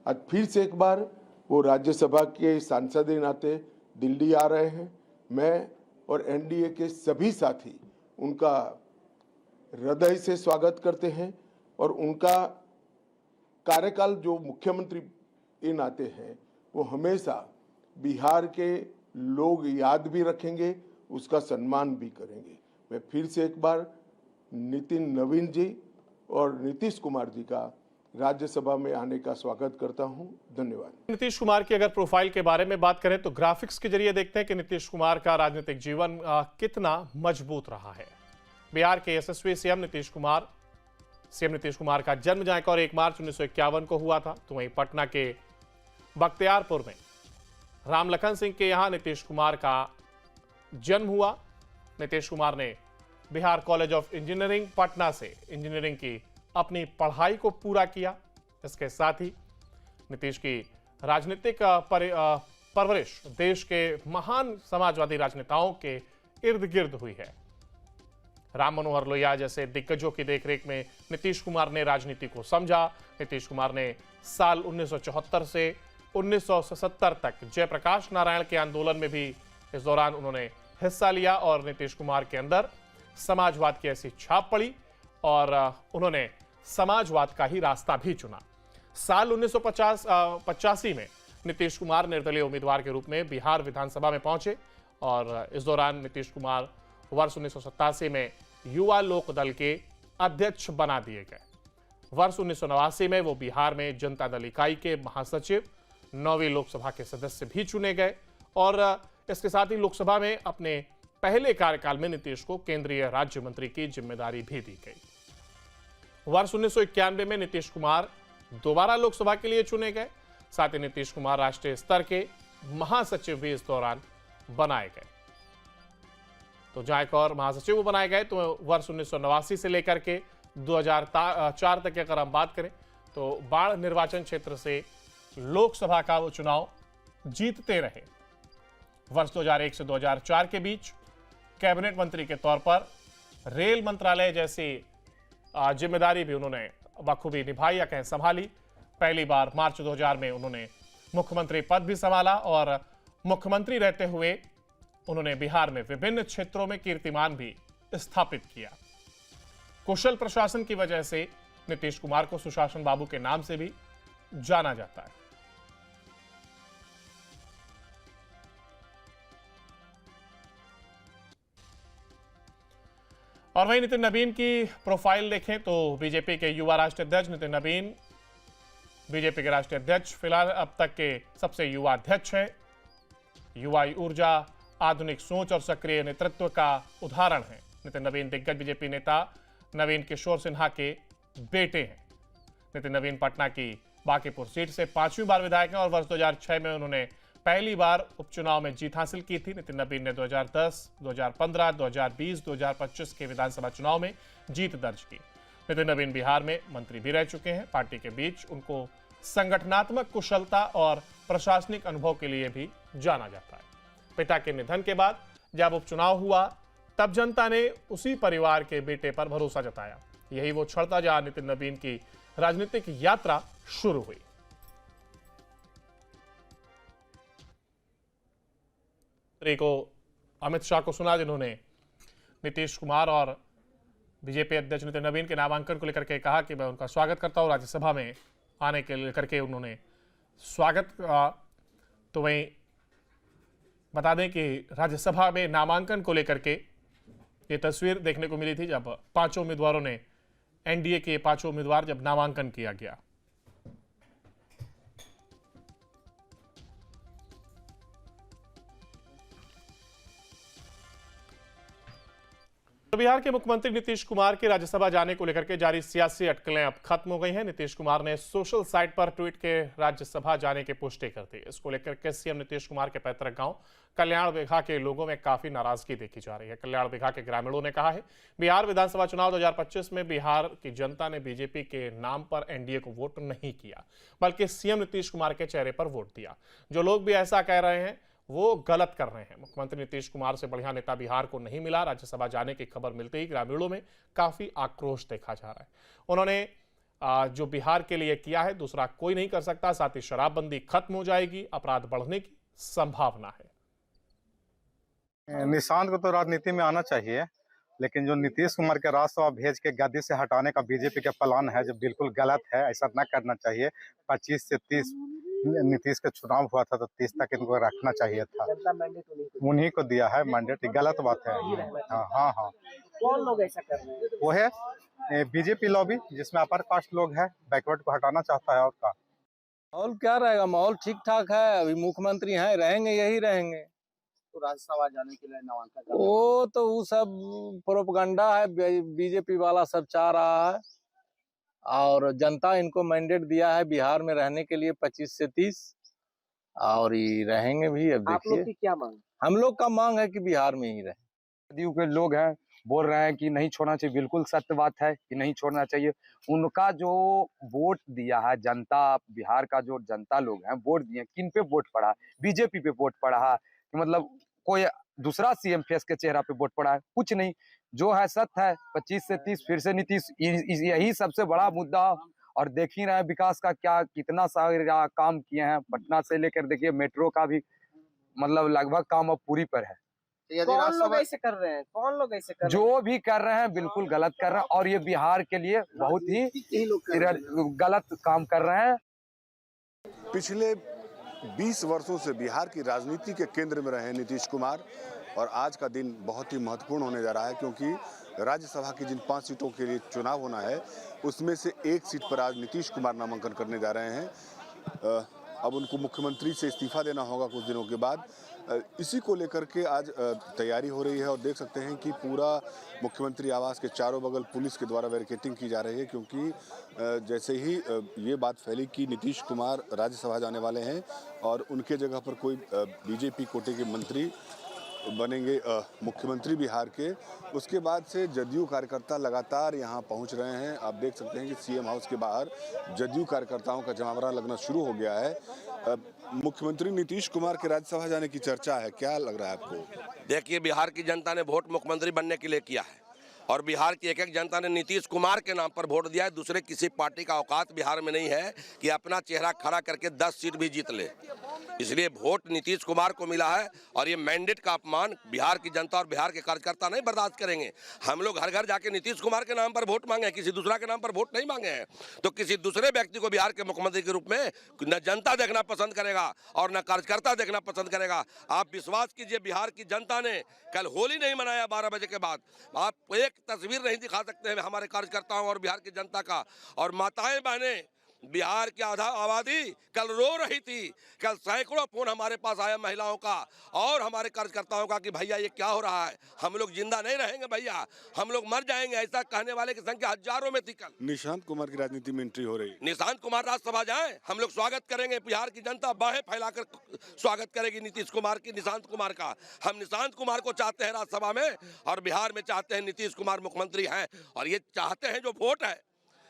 आज फिर से एक बार वो राज्यसभा के सांसद के नाते दिल्ली आ रहे हैं। मैं और एनडीए के सभी साथी उनका हृदय से स्वागत करते हैं और उनका कार्यकाल जो मुख्यमंत्री के नाते हैं वो हमेशा बिहार के लोग याद भी रखेंगे, उसका सम्मान भी करेंगे। मैं फिर से एक बार नितिन नवीन जी और नीतीश कुमार जी का राज्यसभा में आने का स्वागत करता हूं। धन्यवाद। नीतीश कुमार की अगर प्रोफाइल के बारे में बात करें तो ग्राफिक्स के जरिए देखते हैं कि नीतीश कुमार का राजनीतिक जीवन कितना मजबूत रहा है। बिहार के यशस्वी सीएम नीतीश कुमार का जन्म जाकर 1 मार्च 1951 को हुआ था। तो वहीं पटना के बख्तियारपुर में राम लखन सिंह के यहां नीतीश कुमार का जन्म हुआ। नीतीश कुमार ने Bihar college of engineering Patna से इंजीनियरिंग की अपनी पढ़ाई को पूरा किया। इसके साथ ही नीतीश की राजनीतिक परवरिश देश के महान समाजवादी राजनेताओं के इर्द गिर्द हुई है। राम मनोहर लोहिया जैसे दिग्गजों की देखरेख में नीतीश कुमार ने राजनीति को समझा। नीतीश कुमार ने साल 1974 से 1977 तक जयप्रकाश नारायण के आंदोलन में भी इस दौरान उन्होंने हिस्सा लिया और नीतीश कुमार के अंदर समाजवाद की ऐसी छाप पड़ी और उन्होंने समाजवाद का ही रास्ता भी चुना। साल 1985 में नीतीश कुमार निर्दलीय उम्मीदवार के रूप में बिहार विधानसभा में पहुंचे और इस दौरान नीतीश कुमार वर्ष 1987 में युवा लोक दल के अध्यक्ष बना दिए गए। वर्ष 1989 में वो बिहार में जनता दल इकाई के महासचिव, 9वीं लोकसभा के सदस्य भी चुने गए और इसके साथ ही लोकसभा में अपने पहले कार्यकाल में नीतीश को केंद्रीय राज्य मंत्री की जिम्मेदारी भी दी गई। वर्ष 1991 में नीतीश कुमार दोबारा लोकसभा के लिए चुने गए। साथ ही नीतीश कुमार राष्ट्रीय स्तर के महासचिव भी इस दौरान बनाए गए। तो जहां एक और महासचिव बनाए गए तो वर्ष 1989 से लेकर के 2004 तक की अगर हम बात करें तो बाढ़ निर्वाचन क्षेत्र से लोकसभा का वो चुनाव जीतते रहे। वर्ष 2001 से 2004 के बीच कैबिनेट मंत्री के तौर पर रेल मंत्रालय जैसी जिम्मेदारी भी उन्होंने बखूबी निभाई या कहें संभाली। पहली बार मार्च 2000 में उन्होंने मुख्यमंत्री पद भी संभाला और मुख्यमंत्री रहते हुए उन्होंने बिहार में विभिन्न क्षेत्रों में कीर्तिमान भी स्थापित किया। कुशल प्रशासन की वजह से नीतीश कुमार को सुशासन बाबू के नाम से भी जाना जाता है। और वहीं नितिन नवीन की प्रोफाइल देखें तो बीजेपी के युवा राष्ट्रीय अध्यक्ष नितिन नवीन बीजेपी के राष्ट्रीय अध्यक्ष फिलहाल अब तक के सबसे युवा अध्यक्ष हैं। युवा ऊर्जा, आधुनिक सोच और सक्रिय नेतृत्व का उदाहरण है। नितिन नवीन दिग्गज बीजेपी नेता नवीन किशोर सिन्हा के बेटे हैं। नितिन नवीन पटना की बांकीपुर सीट से 5वीं बार विधायक हैं और वर्ष 2006 में उन्होंने पहली बार उपचुनाव में जीत हासिल की थी। नितिन नवीन ने 2010, 2015, 2020, 2025 के विधानसभा चुनाव में जीत दर्ज की। नितिन नवीन बिहार में मंत्री भी रह चुके हैं। पार्टी के बीच उनको संगठनात्मक कुशलता और प्रशासनिक अनुभव के लिए भी जाना जाता है। पिता के निधन के बाद जब उपचुनाव हुआ तब जनता ने उसी परिवार के बेटे पर भरोसा जताया। यही वो क्षण था जहां नितिन नवीन की राजनीतिक यात्रा शुरू हुई। को अमित शाह को सुना जिन्होंने नीतीश कुमार और बीजेपी अध्यक्ष नितिन नवीन के नामांकन को लेकर के कहा कि मैं उनका स्वागत करता हूं। राज्यसभा में आने के लेकर के उन्होंने स्वागत तो वहीं बता दें कि राज्यसभा में नामांकन को लेकर के ये तस्वीर देखने को मिली थी जब पांचों उम्मीदवारों ने एनडीए के पांचों उम्मीदवार जब नामांकन किया गया। बिहार के मुख्यमंत्री नीतीश कुमार के राज्यसभा जाने को लेकर के जारी सियासी अटकलें अब खत्म हो गई हैं। नीतीश कुमार ने सोशल साइट पर ट्वीट के राज्यसभा जाने की पुष्टि कर दी। इसको लेकर के सीएम नीतीश कुमार के पैतृक गांव कल्याण बिघा के लोगों में काफी नाराजगी देखी जा रही है। कल्याण बिघा के ग्रामीणों ने कहा है बिहार विधानसभा चुनाव 2025 में बिहार की जनता ने बीजेपी के नाम पर एनडीए को वोट नहीं किया, बल्कि सीएम नीतीश कुमार के चेहरे पर वोट दिया। जो लोग भी ऐसा कह रहे हैं वो गलत कर रहे हैं। मुख्यमंत्री नीतीश कुमार से बढ़िया नेता बिहार को नहीं मिला। राज्यसभा जाने की खबर मिलते ही ग्रामीणों में काफी आक्रोश देखा जा रहा है। उन्होंने जो बिहार के लिए किया है दूसरा कोई नहीं कर सकता। साथ ही शराबबंदी खत्म हो जाएगी, अपराध बढ़ने की संभावना है। निशांत को तो राजनीति में आना चाहिए, लेकिन जो नीतीश कुमार के राज्यसभा भेज के गद्दी से हटाने का बीजेपी का प्लान है जो बिल्कुल गलत है। ऐसा ना करना चाहिए। 25 से 30 नीतीश का चुनाव हुआ था तो 30 तक इनको रखना चाहिए था। उन्हीं को दिया है मैंडेट। गलत बात है। हाँ। कौन लोग ऐसा कर रहे हैं? वो है बीजेपी लॉबी, जिसमें अपर कास्ट लोग है, बैकवर्ड को हटाना चाहता है। और का माहौल क्या रहेगा? माहौल ठीक ठाक है। अभी मुख्यमंत्री हैं, रहेंगे, यही रहेंगे। तो राज्यसभा जाने के लिए नामांकन करना वो तो वो सब प्रोपगंडा है, बीजेपी वाला सब चाह रहा है। और जनता इनको मैंडेट दिया है बिहार में रहने के लिए 25 से 30, और ये रहेंगे भी। अब आप लोग देखिए, की क्या मांग? हम लोग का मांग है कि बिहार में ही रहे। जदयू के लोग हैं बोल रहे हैं कि नहीं छोड़ना चाहिए। बिल्कुल सत्य बात है कि नहीं छोड़ना चाहिए। उनका जो वोट दिया है जनता, बिहार का जो जनता लोग हैं वोट दिए, किन पे वोट पड़ा? बीजेपी पे वोट पड़ा है। मतलब कोई दूसरा सीएम फेस के चेहरा पे वोट पड़ा है? कुछ नहीं। जो है सत्य है। 25 से 30 फिर से नीतीश, यही सबसे बड़ा मुद्दा। और देख ही रहे हैं विकास का क्या कितना सारा काम किए हैं। पटना से लेकर देखिए मेट्रो का भी मतलब लगभग काम अब पूरी पर है। कौन लोग ऐसे कर रहे हैं? कौन लोग ऐसे कर रहे हैं? जो भी कर रहे हैं बिल्कुल गलत कर रहे हैं, और ये बिहार के लिए बहुत ही यही लोग कर रहे हैं। गलत काम कर रहे हैं। पिछले 20 वर्षों से बिहार की राजनीति के केंद्र में रहे नीतीश कुमार, और आज का दिन बहुत ही महत्वपूर्ण होने जा रहा है, क्योंकि राज्यसभा की जिन 5 सीटों के लिए चुनाव होना है उसमें से एक सीट पर आज नीतीश कुमार नामांकन करने जा रहे हैं। अब उनको मुख्यमंत्री से इस्तीफा देना होगा कुछ दिनों के बाद। इसी को लेकर के आज तैयारी हो रही है, और देख सकते हैं कि पूरा मुख्यमंत्री आवास के चारों बगल पुलिस के द्वारा बैरिकेडिंग की जा रही है, क्योंकि जैसे ही ये बात फैली कि नीतीश कुमार राज्यसभा जाने वाले हैं और उनके जगह पर कोई बीजेपी कोटे के मंत्री बनेंगे मुख्यमंत्री बिहार के, उसके बाद से जदयू कार्यकर्ता लगातार यहाँ पहुँच रहे हैं। आप देख सकते हैं कि सीएम हाउस के बाहर जदयू कार्यकर्ताओं का जमावड़ा लगना शुरू हो गया है। मुख्यमंत्री नीतीश कुमार के राज्यसभा जाने की चर्चा है, क्या लग रहा है आपको? देखिए, बिहार की जनता ने वोट मुख्यमंत्री बनने के लिए किया है, और बिहार की एक जनता ने नीतीश कुमार के नाम पर वोट दिया है। दूसरे किसी पार्टी का औकात बिहार में नहीं है कि अपना चेहरा खड़ा करके 10 सीट भी जीत ले। इसलिए वोट नीतीश कुमार को मिला है, और ये मैंडेट का अपमान बिहार की जनता और बिहार के कार्यकर्ता नहीं बर्दाश्त करेंगे। हम लोग घर घर जाके नीतीश कुमार के नाम पर वोट मांगे, किसी दूसरा के नाम पर वोट नहीं मांगे हैं। तो किसी दूसरे व्यक्ति को बिहार के मुख्यमंत्री के रूप में न जनता देखना पसंद करेगा और न कार्यकर्ता देखना पसंद करेगा। आप विश्वास कीजिए, बिहार की जनता ने कल होली नहीं मनाया 12 बजे के बाद। आप एक तस्वीर नहीं दिखा सकते हैं हमारे कार्यकर्ताओं और बिहार की जनता का। और माताएं बहनें, बिहार की आधा आबादी कल रो रही थी। कल सैकड़ों फोन हमारे पास आया महिलाओं का और हमारे कार्यकर्ताओं का कि भैया ये क्या हो रहा है, हम लोग जिंदा नहीं रहेंगे भैया, हम लोग मर जाएंगे। ऐसा कहने वाले की संख्या हजारों में थी। कल निशांत कुमार की राजनीति में एंट्री हो रही है। निशांत कुमार राज्यसभा जाएं, हम लोग स्वागत करेंगे। बिहार की जनता बाहें फैलाकर स्वागत करेगी नीतीश कुमार की, निशांत कुमार का। हम निशांत कुमार को चाहते हैं राज्यसभा में, और बिहार में चाहते हैं नीतीश कुमार मुख्यमंत्री हैं। और ये चाहते हैं जो वोट है,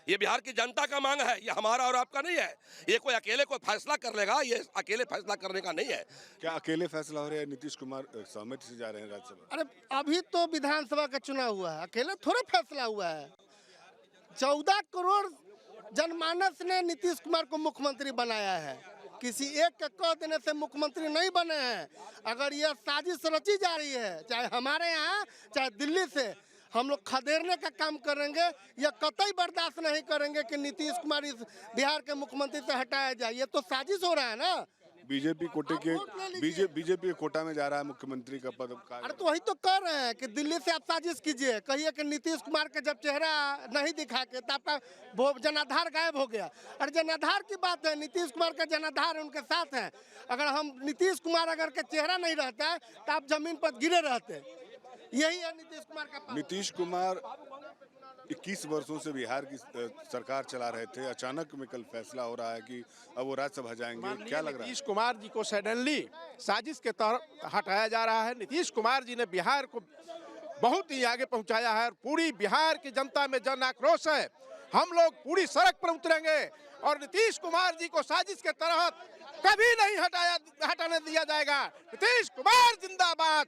ये बिहार की जनता का मांग है, ये हमारा और आपका नहीं है। ये कोई अकेले कोई फैसला कर लेगा, ये अकेले फैसला करने का नहीं है। क्या अकेले फैसला हो रहा है? नीतीश कुमार सहमति से जा रहे हैं राज्यसभा? अरे अभी तो विधानसभा का चुनाव हुआ है, अकेले थोड़ा फैसला हुआ है। 14 करोड़ जनमानस ने नीतीश कुमार को मुख्यमंत्री बनाया है। किसी एक के कह देने से मुख्यमंत्री नहीं बने हैं। अगर यह साजिश रची जा रही है, चाहे हमारे यहाँ चाहे दिल्ली से, हम लोग खदेड़ने का काम करेंगे। या कतई बर्दाश्त नहीं करेंगे कि नीतीश कुमार इस बिहार के मुख्यमंत्री से हटाया जाए। ये तो साजिश हो रहा है ना। बीजेपी कोटे के बीजेपी के कोटा में जा रहा है मुख्यमंत्री का पद। अरे तो वही तो कर रहे हैं कि दिल्ली से आप साजिश कीजिए, कहिए कि नीतीश कुमार का जब चेहरा नहीं दिखा के तो आपका जनाधार गायब हो गया। अरे जनाधार की बात है, नीतीश कुमार का जनाधार उनके साथ है। अगर हम नीतीश कुमार अगर का चेहरा नहीं रहता है तो आप जमीन पर गिरे रहते। यही है नीतीश कुमार का। नीतीश कुमार 21 वर्षों से बिहार की सरकार चला रहे थे, अचानक में कल फैसला हो रहा है कि अब वो राज्यसभा जाएंगे, क्या लग रहा है? नीतीश कुमार जी को सडनली साजिश के तहत हटाया जा रहा है। नीतीश कुमार जी ने बिहार को बहुत ही आगे पहुंचाया है, और पूरी बिहार की जनता में जन आक्रोश है। हम लोग पूरी सड़क पर उतरेंगे, और नीतीश कुमार जी को साजिश के तहत कभी नहीं हटाने दिया जाएगा। नीतीश कुमार जिंदाबाद।